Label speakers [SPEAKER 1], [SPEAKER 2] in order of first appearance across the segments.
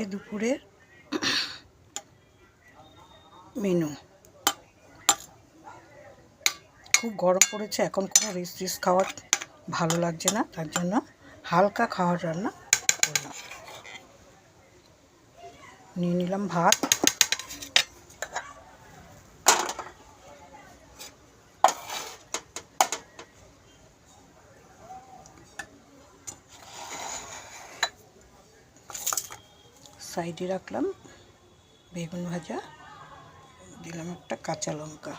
[SPEAKER 1] আজকে দুপুরের মেনু। খুব গরম পড়েছে, এখন কোনো রিচ রিচ খাওয়ার ভালো লাগছে না, তার জন্য হালকা খাওয়ার রান্না করলাম। নিয়ে নিলাম ভাত, সাইডে রাখলাম বেগুন ভাজা, দিলাম একটা কাঁচা লঙ্কা,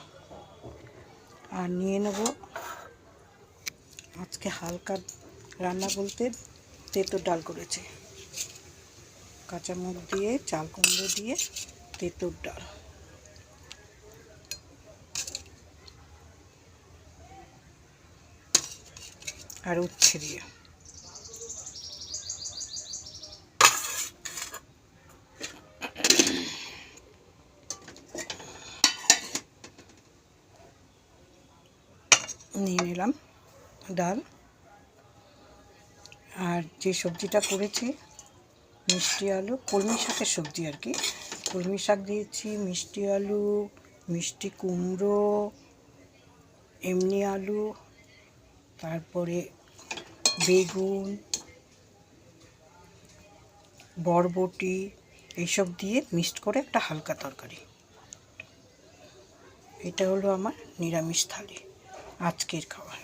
[SPEAKER 1] আর নিয়ে নেব আজকে হালকা রান্না বলতে তেঁতুর ডাল করেছি, কাঁচা মুগ দিয়ে চাল কুমড়ো দিয়ে তেঁতুর ডাল। আর উচ্ছে দিয়ে নিয়ে নিলাম ডাল। আর যে সবজিটা করেছি মিষ্টি আলু, কলমি শাকের সবজি আর কি, কলমি শাক দিয়েছি, মিষ্টি আলু, মিষ্টি কুমড়ো, এমনি আলু, তারপরে বেগুন, বরবটি, এইসব দিয়ে মিক্সড করে একটা হালকা তরকারি। এটা হলো আমার নিরামিষ থালি, আজকের খাবার।